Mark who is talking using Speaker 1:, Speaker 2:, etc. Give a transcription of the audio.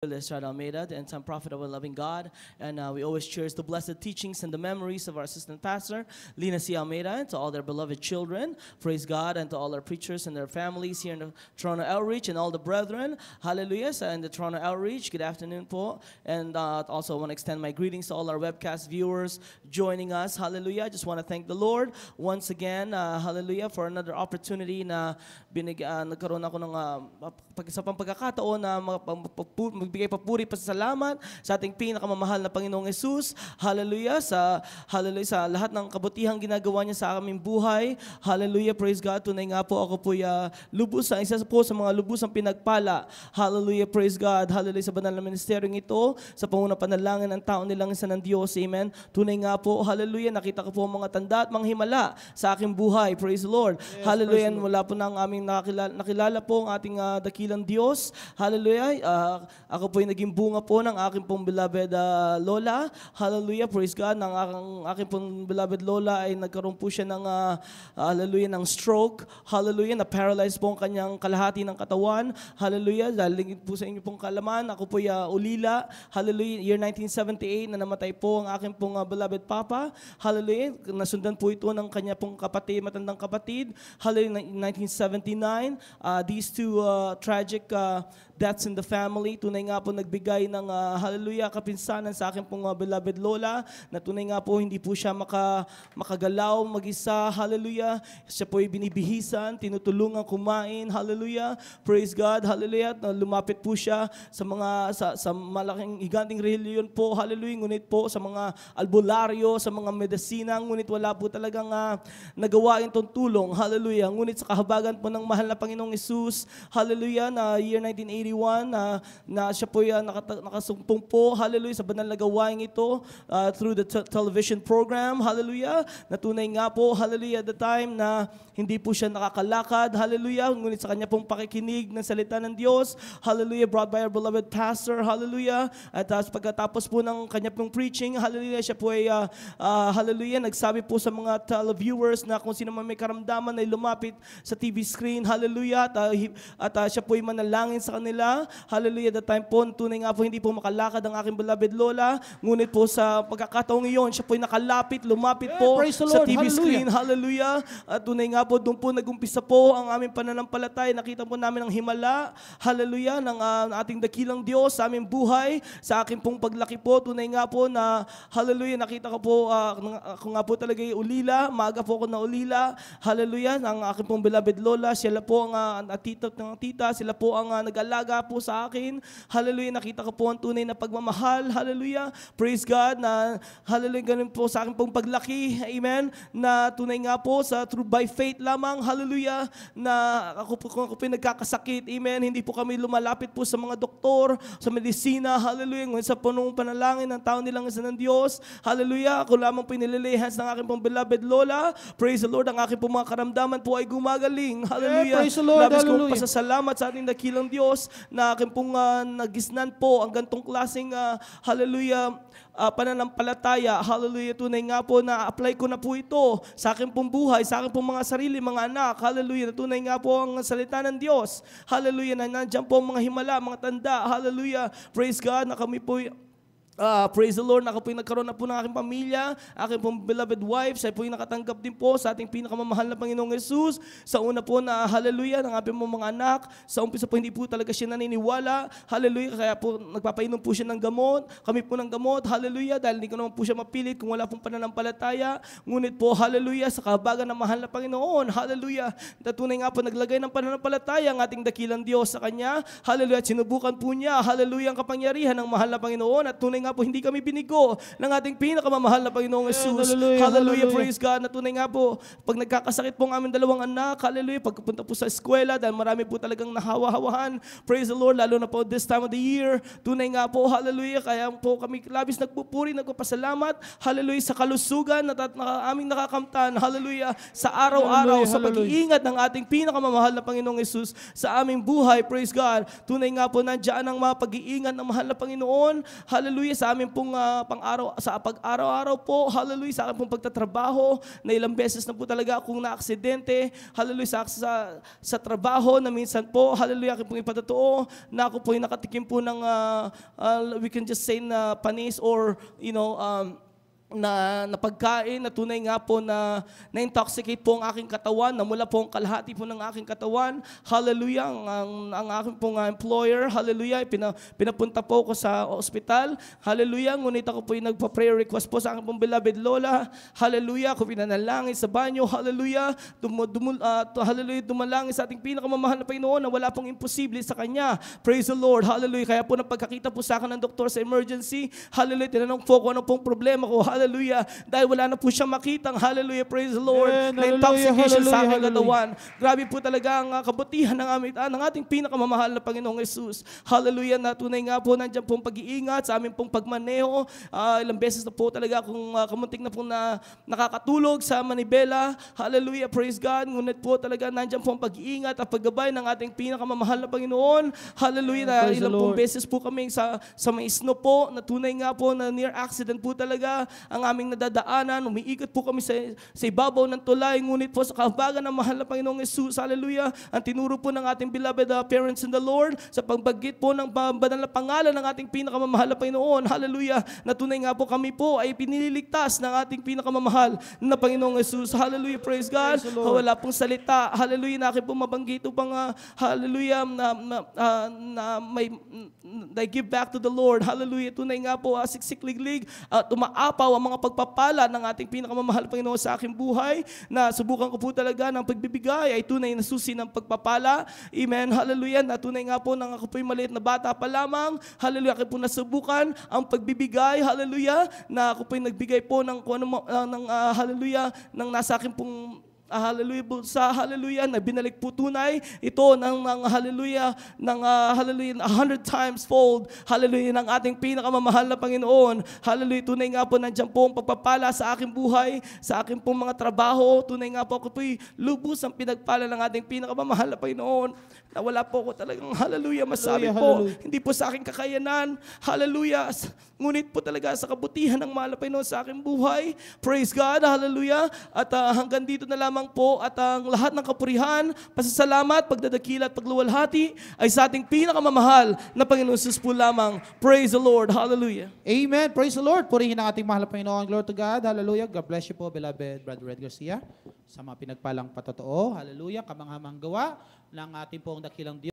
Speaker 1: Estrada Almeida, the end-time prophet of our loving God. And we always cherish the blessed teachings and the memories of our assistant pastor, Lina C. Almeida, and to all their beloved children. Praise God, and to all our preachers and their families here in the Toronto Outreach and all the brethren. Hallelujah. So in the Toronto Outreach, good afternoon po. And also I want to extend my greetings to all our webcast viewers joining us. Hallelujah. I just want to thank the Lord once again, hallelujah, for another opportunity na nagkaroon ako ng isa pang pagkakataon na magbigay papuri pasasalamat sa ating pinakamamahal na Panginoong Hesus. Hallelujah. Sa lahat ng kabutihang ginagawa niya sa aming buhay. Hallelujah. Praise God. Tunay nga po ako po isa po sa mga lubusang pinagpala. Hallelujah. Praise God. Hallelujah. Sa banal na ministeryong ito, sa pangunang panalangin ng tao nilang isa ng Diyos. Amen. Tunay nga po. Hallelujah. Nakita ko po mga tanda at mga himala sa aking buhay. Praise the Lord. Yes, hallelujah. Mula po ng aming nakilala po ang ating dakilang Diyos. Hallelujah. Ako po yung naging bunga po ng aking pong beloved lola. Hallelujah, praise God. Ng aking pong beloved lola ay nagkaroon po siya ng hallelujah, ng stroke. Hallelujah, na-paralyzed po ang kanyang kalahati ng katawan. Hallelujah, dahil po sa inyo pong kalaman, ako po ulila. Hallelujah, year 1978 na namatay po ang aking pong beloved papa. Hallelujah, nasundan po ito ng kanya pong kapatid, matandang kapatid. Hallelujah, 1979. These two tragic deaths in the family. Tunay nga po nagbigay ng hallelujah kapinsanan sa akin pong beloved lola na tunay nga po hindi po siya makagalaw mag-isa. Hallelujah. Siya po ay binibihisan, tinutulungan kumain. Hallelujah. Praise God. Hallelujah. Lumapit po siya sa malaking higanting reliyon po. Hallelujah. Ngunit po sa mga albularyo, sa mga medisina, ngunit wala po talagang nagawa itong tulong. Hallelujah. Ngunit sa kahabagan po ng mahal na Panginoong Hesus, hallelujah, na year 1981, na siya po nakasumpong po, hallelujah, sa banal na gawain ito through the television program, hallelujah, na tunay nga po, hallelujah, at the time na hindi po siya nakakalakad, hallelujah, ngunit sa kanya pong pakikinig ng salita ng Diyos, hallelujah, brought by our beloved pastor, hallelujah, at pagkatapos po ng kanya pong preaching, hallelujah, siya po ay, hallelujah, nagsabi po sa mga televiewers na kung sino man may karamdaman ay lumapit sa TV screen, hallelujah, at siya po ay manalangin sa kanila. Hallelujah. That time po, tunay nga po hindi po makalakad ang aking beloved lola. Ngunit po sa pagkakataong iyon, siya po ay lumapit po sa TV screen. Hallelujah. At tunay nga po, doon po nag-umpisa po ang aming pananampalataya. Nakita po namin ang himala. Hallelujah. Ng ating dakilang Diyos sa aming buhay. Sa aking pong paglaki po, tunay nga po na, hallelujah, nakita ko po, ako nga po talaga yung ulila. Maaga po ako na ulila. Hallelujah. Ang aking pong beloved lola, sila po ang tita, sila po ang nag-alaga po sa akin. Hallelujah. Nakita ko po ang tunay na pagmamahal. Hallelujah. Praise God. Na hallelujah, ganun po sa akin pong paglaki. Amen. Na tunay nga po through by faith lamang. Hallelujah. Na kung ako po nagkakasakit. Amen. Hindi po kami lumalapit po sa mga doktor, sa medisina. Hallelujah. Ngayon sa punong panalangin ng tao nilang isa ng Diyos. Hallelujah. Ako lamang po inililihans ng aking pong beloved lola. Praise the Lord. Ang aking pong mga karamdaman po ay gumagaling. Hallelujah.
Speaker 2: Yeah, praise the Lord.
Speaker 1: Labis
Speaker 2: Hallelujah.
Speaker 1: kong pasasalamat sa ating dakilang Diyos na akin pong nagisnan po ang gantong klaseng hallelujah, pananampalataya. Hallelujah. Tunay nga po na apply ko na po ito sa akin pong buhay, sa akin pong mga sarili, mga anak. Hallelujah. Tunay nga po ang salita ng Diyos. Hallelujah. Na nandiyan po ang mga himala, mga tanda. Hallelujah. Praise God na kami po praise the Lord, ako po yung nagkaroon na po ng aking pamilya, aking pong beloved wife, siya po yung nakatanggap din po sa ating pinakamamahal na Panginoong Hesus. Sa una po na hallelujah, ng aking mga anak, sa umpisa po hindi po talaga siya naniniwala, hallelujah, kaya po nagpapainom po siya ng gamot, kami po ng gamot, hallelujah, dahil hindi ko naman po siya mapilit kung wala pong pananampalataya, ngunit po hallelujah, sa kahabagan ng mahal na Panginoon, hallelujah, tunay nga po naglagay ng pananampalataya ang ating dakilang Diyos sa Kanya, hallelujah, at sinubukan po niya, hallelujah, ang kapangyarihan ng mahal na Panginoon, at tunay nga po hindi kami binigo ng ating pinakamamahal na Panginoong Hesus. Hallelujah, praise God. Na tunay nga po, pag nagkakasakit po ang aming dalawang anak, hallelujah, pagpunta po sa eskwela, dahil marami po talagang nahawa-hawahan, praise the Lord, lalo na po this time of the year, tunay nga po, hallelujah, kaya po kami labis nagpupuri, nagpapasalamat, hallelujah, sa kalusugan na aming nakakamtan, hallelujah, sa araw-araw, sa pag-iingat ng ating pinakamamahal na Panginoong Hesus sa aming buhay, praise God. Tunay nga po, nandiyan ang mga pag-iingat ng mahal na Panginoon, hallelujah, hallelujah, sa amin pong sa pag-araw-araw po, hallelujah, sa akin pong pagtatrabaho, na ilang beses na po talaga akong na-aksidente, hallelujah, sa trabaho, na minsan po, hallelujah, akin pong ipatotoo, na ako po yung nakatikim po ng, we can just say na panis or, na pagkain na tunay nga po na intoxicate po ang aking katawan, na mula po ang kalahati po ng aking katawan. Hallelujah, ang aking pong employer, hallelujah, pinapunta po ako sa ospital. Hallelujah, ngunit ako po yung nagpa-prayer request po sa aking pong beloved lola. Hallelujah, ako pinanalangin sa banyo. Hallelujah, hallelujah, dumalangin sa ating pinakamamahal na Panginoon na wala pong imposible sa Kanya. Praise the Lord, hallelujah. Kaya po napagkakita po sa akin ng doktor sa emergency, hallelujah, tinanong po ko ano pong problema ko. Hallelujah. Dahil wala na po siya makitang, hallelujah, praise the Lord, na intoxication sa aking katawan. Grabe po talaga ang kabutihan ng ating pinakamamahal na Panginoong Jesus. Hallelujah, na tunay nga po nandiyan pong pag-iingat sa aming pong pagmaneho. Ilang beses na po talaga akong kamuntik na po na nakakatulog sa manibela. Hallelujah, praise God. Ngunit po talaga nandiyan pong pag-iingat at paggabay ng ating pinakamamahal na Panginoon. Hallelujah, na ilang pong beses po kami sa may snow po, na tunay nga po na near accident po talaga ang aming nadadaanan. Umiikot po kami sa ibabaw ng tulay, ngunit po sa kahabagan ng mahal na Panginoong Jesus, hallelujah, ang tinuro po ng ating beloved parents in the Lord, sa pagbagit po ng banal na pangalan ng ating pinakamamahal na Panginoon, hallelujah, na tunay nga po kami po ay pinililigtas ng ating pinakamamahal na Panginoong Jesus. Hallelujah, praise God. Wala pong salita, hallelujah, na aking po mabanggit upang hallelujah, na I give back to the Lord. Hallelujah, tunay nga po siksik-liglig at umaapaw ang mga pagpapala ng ating pinakamamahal Panginoon sa aking buhay, na subukan ko po talaga ng pagbibigay ay tunay na susi ng pagpapala. Amen, hallelujah, na tunay nga po nang ako po'y maliit na bata pa lamang, hallelujah, ako po nasubukan ang pagbibigay, hallelujah, na ako po'y nagbigay po ng hallelujah, ng nasa akin pong hallelujah, bulsa, hallelujah, na binalik po tunay ito ng hallelujah, hallelujah, 100 times fold, hallelujah, ng ating pinakamamahal na Panginoon. Hallelujah, tunay nga po nandiyan po ang pagpapala sa aking buhay, sa aking pong mga trabaho. Tunay nga po ako po'y lubos ang pinagpala ng ating pinakamamahal na Panginoon, na wala po ako talagang hallelujah masabi po, hindi po sa aking kakayanan, hallelujah, ngunit po talaga sa kabutihan ng mahal na Panginoon sa aking buhay. Praise God, hallelujah. At hanggang dito na lamang po, at ang lahat ng kapurihan, pasasalamat, pagdadakila at pagluwalhati ay sa ating pinakamamahal na Panginoon Jesus po lamang. Praise the Lord, hallelujah.
Speaker 2: Amen, praise the Lord. Purihin ang ating mahal na Panginoon. Glory to God, hallelujah. God bless you po, beloved Brother Red Garcia, sa mga pinagpalang patotoo, hallelujah, kamanghamang gawa ng ating pong dakilang Diyos.